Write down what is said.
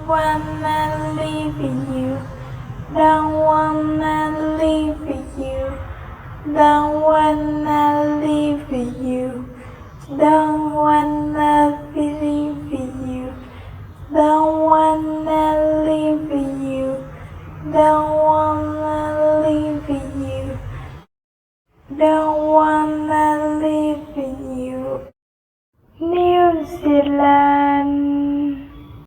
wanna leave you. Don't wanna leave you. Don't wanna leave you. Don't wanna leave you. Don't wanna leave you. Don't wanna leave you. Don't wanna